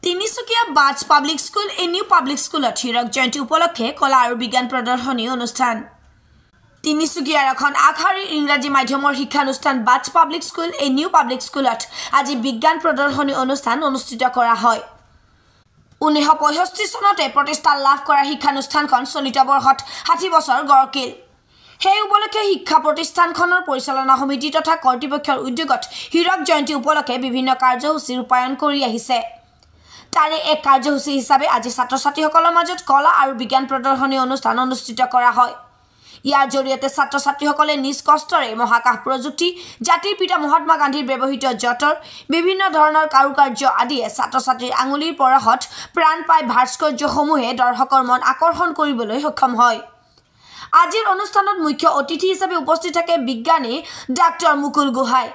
তিনিচুকীয়া বাজ public school a new public স্কুলত হীৰক জয়ন্তী উপলক্ষে কলা আৰু বিজ্ঞান প্ৰদৰ্শনী অনুষ্ঠান। তিনিচুকীয়াৰ এখন আগশাৰীৰ ইংৰাজী মাধ্যমৰ শিক্ষানুষ্ঠান বাজ public school a new public স্কুলত আজি বিজ্ঞান প্ৰদৰ্শনী অনুষ্ঠান অনুষ্ঠিত কৰা হয়। 1965 চনতে প্ৰতিষ্ঠা লাভ কৰা শিক্ষানুষ্ঠানখন চলিত বৰ্ষত 60 বছৰ গড়কিল। সেই উপলক্ষে শিক্ষা প্ৰতিষ্ঠানখনৰ পৰিচালনা সমিতি তথা কৰ্তৃপক্ষৰ উদ্যোগত হীৰক জয়ন্তী উপলক্ষে বিভিন্ন কাৰ্যসূচী ৰূপায়ণ কৰি আহিছে। তাৰে এক কাৰ্যসূচী হিচাপে আজি ছাত্ৰ ছাত্ৰীসকলৰ মাজত কলা আৰু বিজ্ঞান প্ৰদৰ্শনী অনুষ্ঠান অনুষ্ঠিত কৰা হয়। ইয়াৰ জৰিয়তে ছাত্ৰ ছাত্ৰীসকলে নিজ কষ্টৰে মহাকাশ প্ৰযুক্তি, জাতিৰ পিতা মহাত্মা গান্ধীৰ ব্যৱহৃত যঁতৰ, বিভিন্ন ধৰণৰ কাৰুকাৰ্য আদিয়ে ছাত্ৰ ছাত্ৰীৰ আঙুলিৰ পৰশত প্ৰাণ পাই ভাস্কৰ্যসমূহে দৰ্শকৰ মন আকৰ্ষণ কৰিবলৈ সক্ষম হয়। আজিৰ অনুষ্ঠানত মুখ্য অতিথি হিচাপে উপস্থিত থাকে বিজ্ঞানী doctor Mukul Gohain.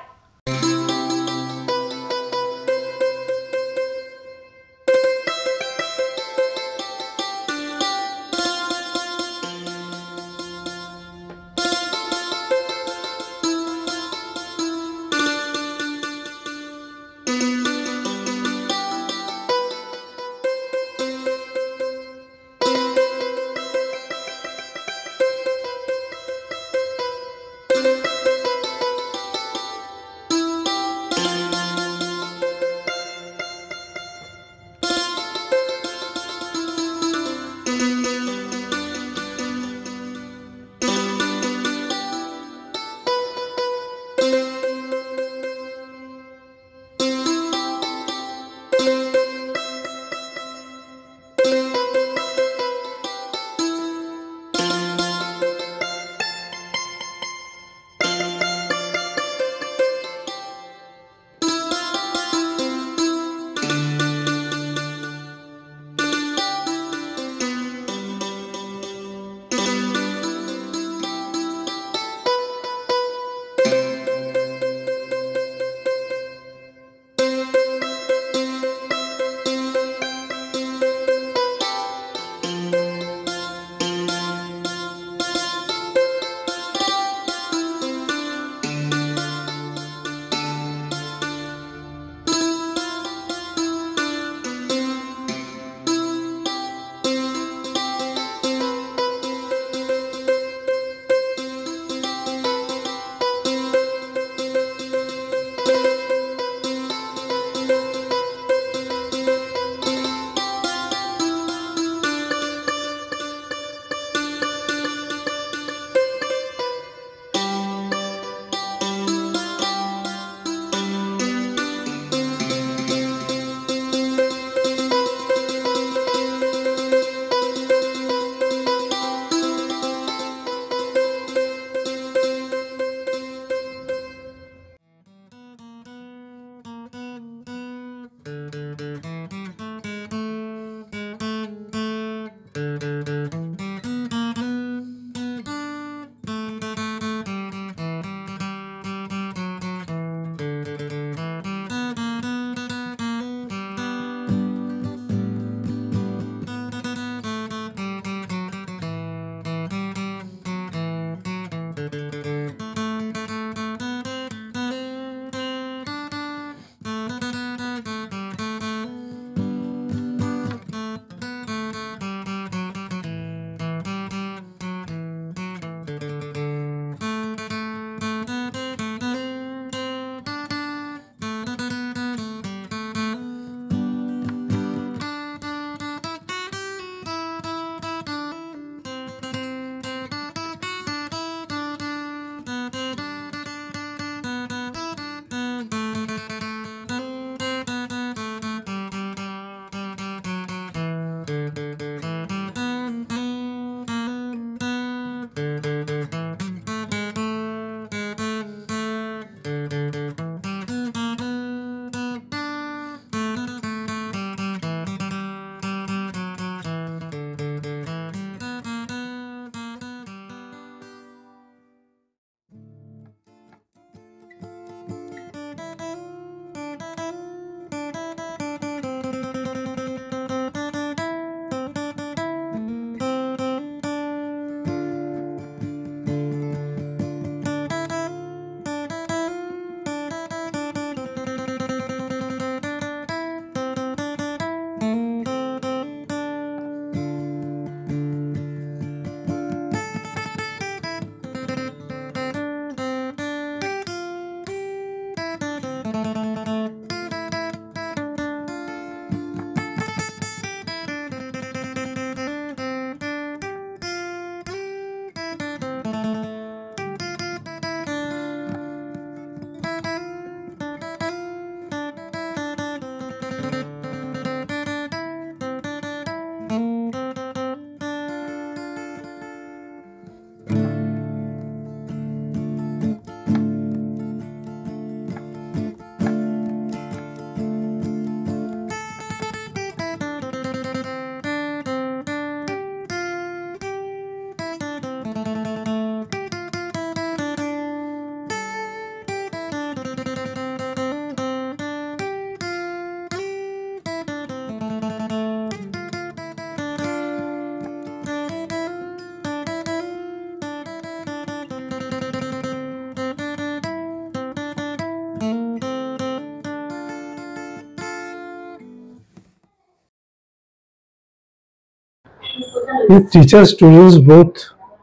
With teachers, students both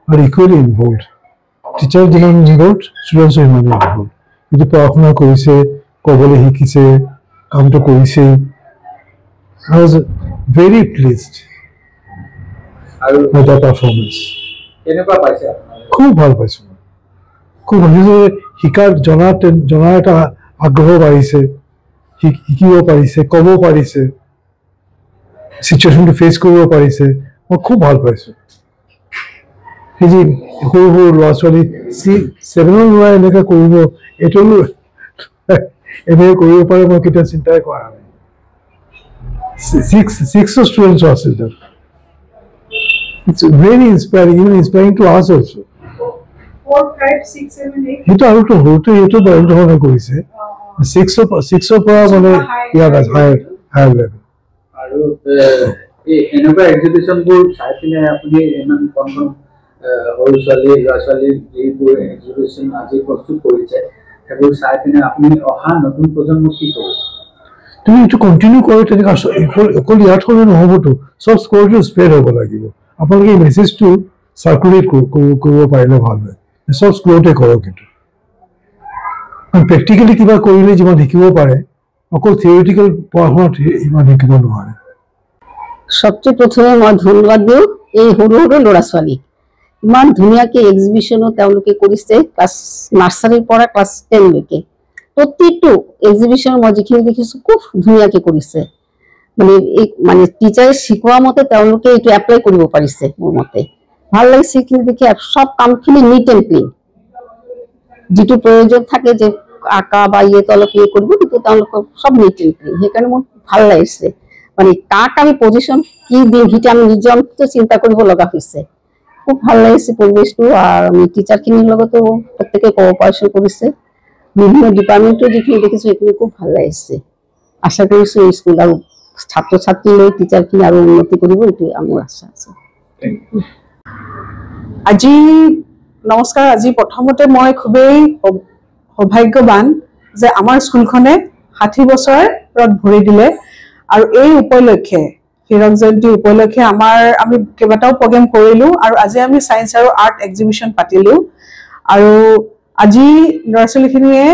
are equally involved. Teacher যিমান involved, students are ইমানেই involved. যদি পড়াশোনা কৰিছে, ক'বলৈ শিকিছে, কামটো কৰিছে, I was very pleased with the performance. কেনেকুৱা পাইছে আপোনালোকে? খুব ভাল পাইছোঁ। খুব ভাবিছোঁ শিকাৰ জনাৰ এটা আগ্ৰহ বাঢ়িছে, শিকিব পাৰিছে, ক'ব পাৰিছে, চিটুৱেশ্যনটো ফেচ কৰিব পাৰিছে। মই খুব ভাল পাইছোঁ। সেই যে সৰু সৰু ল'ৰা ছোৱালী 7ৰ ল'ৰা এনেকৈ কৰিব, এইটো এনেকৈ কৰিব পাৰে, মই কেতিয়াও চিন্তাই কৰা নাই। 6 students আছিল তাত। It's very inspiring, even inspiring to us also. 4, 5, 6, 7, 8. সেইটো আৰু তো সৰুতে সেইটো বেলেগ ধৰণে কৰিছে। 6ৰ পৰা মানে ইয়াত হায়াৰ লেভেল। আৰু এই এনেকুৱা এক্সিবিশ্যনবোৰ চাই পিনে আপুনি ইমান কম সৰু ল'ৰা ছোৱালীৰ যিবোৰ এক্সিবিশ্যন আজি প্ৰস্তুত কৰিছে, সেইবোৰ চাই পিনে আপুনি অহা নতুন প্ৰজন্মক কি কৰিব? তুমি এইটো কণ্টিনিউ কৰি তেনেকৈ অকল ইয়াত হ'লে নহ'বতো, চব স্ক'ৰটো স্প্ৰেড হ'ব লাগিব। আপোনালোকে এই মেছেজটো চাৰ্কুলেট কৰিব পাৰিলে ভাল হয়। চব স্কুলতে কৰক কিন্তু প্ৰেক্টিকেলি কিবা কৰিলে যিমান শিকিব পাৰে, অকল থিয়ৰিটিকেল পঢ়া শুনাত ইমান শিকিব নোৱাৰে। সবচেয়ে প্ৰথমে মই ধন্যবাদ দিওঁ এই সৰু সৰু ল'ৰা ছোৱালীক। ইমান ধুনীয়াকৈ এক্সিবিশ্যনো তেওঁলোকে কৰিছে, ক্লাছ নাৰ্চাৰীৰ পৰা ক্লাছ 10লৈকে। প্ৰতিটো এক্সিবিশ্যন মই যিখিনি দেখিছোঁ খুব ধুনীয়াকৈ কৰিছে। মানে টিচাৰে শিকোৱা মতে তেওঁলোকে এইটো এপ্লাই কৰিব পাৰিছে। মোৰ মতে ভাল লাগিছে এইখিনি দেখি। সব কামখিনি নিট এণ্ড ক্লিন, যিটো প্ৰয়োজন থাকে যে আঁকা বা অলপ কৰিব, কিন্তু তেওঁলোকৰ সব নিট এণ্ড ক্লিন। সেইকাৰণে মোৰ ভাল লাগিছে। মানে কাক আমি পজিশ্যন কি দিম সেইটো আমি নিজে চিন্তা কৰিব লগা হৈছে। খুব ভাল লাগিছে পৰিৱেশটো। আৰু আমি টিচাৰখিনিৰ লগতো প্ৰত্যেকে কোঅপাৰেশ্যন কৰিছে। বিভিন্ন ডিপাৰ্টমেণ্টৰ যিখিনি দেখিছোঁ সেইখিনি খুব ভাল লাগিছে। আশা কৰিছোঁ এই স্কুল আৰু ছাত্ৰ ছাত্ৰী লৈ টিচাৰখিনি আৰু উন্নতি কৰিব, এইটোৱে মোৰ আশা আছে। আজি নমস্কাৰ। আজি প্ৰথমতে মই খুবেই সৌভাগ্যৱান যে আমাৰ স্কুলখনে 60 বছৰত ভৰি দিলে। আৰু এই উপলক্ষে হীৰক জয়ন্তী উপলক্ষে আমি কেইবাটাও প্ৰগ্ৰেম কৰিলোঁ। আৰু আজি আমি ছায়েন্স আৰু আৰ্ট এক্সিবিশ্যন পাতিলোঁ। আৰু আজি ল'ৰা ছোৱালীখিনিয়ে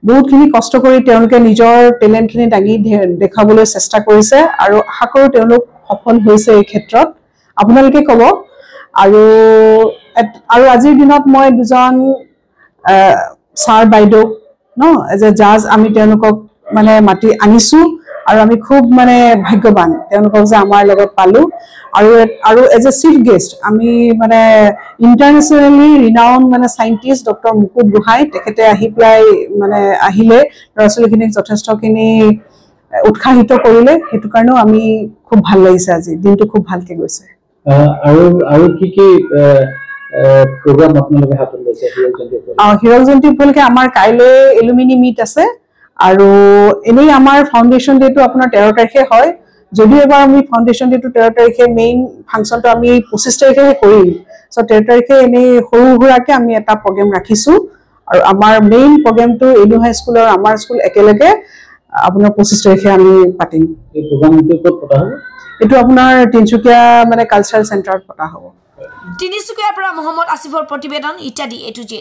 বহুতখিনি কষ্ট কৰি তেওঁলোকে নিজৰ টেলেণ্টখিনি দাঙি দেখাবলৈ চেষ্টা কৰিছে, আৰু আশা কৰোঁ তেওঁলোক সফল হৈছে এই ক্ষেত্ৰত। আপোনালোকে ক'ব। আৰু আজিৰ দিনত মই দুজন ছাৰ বাইদেউ এজ এ জাজ আমি তেওঁলোকক মানে মাতি আনিছোঁ। আৰু আমি খুব মানে ভাগ্যৱান তেওঁলোকক যে আমাৰ লগত পালোঁ। আৰু এজ এ চিফ গেষ্ট আমি মানে ইণ্টাৰনেশ্যনেলি ৰিনাউন মানে চাইণ্টিষ্ট ডক্টৰ মুকুট গোহাঁই, তেখেতে আহি পেলাই মানে আহিলে ল'ৰা ছোৱালীখিনিক যথেষ্টখিনি উৎসাহিত কৰিলে। সেইটো কাৰণেও আমি খুব ভাল লাগিছে। আজি দিনটো খুব ভালকৈ গৈছে। আৰু কি কি প্ৰগ্ৰাম আপোনালোকে হাতত লৈছে হীৰক জয়ন্তী উপলক্ষে? আমাৰ কাইলৈ এলুমিনি মিট আছে। আৰু এনেই আমাৰ ফাউণ্ডেশ্যন ডেটো আপোনাৰ 13 তাৰিখে হয়। যদিও এবাৰ আমি ফাউণ্ডেশ্যন ডেটো 13 তাৰিখে, মেইন ফাংচনটো আমি 25 তাৰিখেহে কৰিম। চ' 13 তাৰিখে এনেই সৰু সুৰাকৈ আমি এটা প্ৰগ্ৰেম ৰাখিছোঁ। আৰু আমাৰ মেইন প্ৰগ্ৰেমটো এলু হাই স্কুল আৰু আমাৰ স্কুল একেলগে আপোনাৰ 25 তাৰিখে আমি পাতিম। এই প্ৰগ্ৰামটো ক'ত পতা হ'ব? এইটো আপোনাৰ তিনিচুকীয়া মানে কালচাৰেল চেণ্টাৰত পতা হ'ব। তিনিচুকীয়াৰ পৰা মহম্মদ আসিফৰ প্ৰতিবেদন, ইত্যাদি A to Z।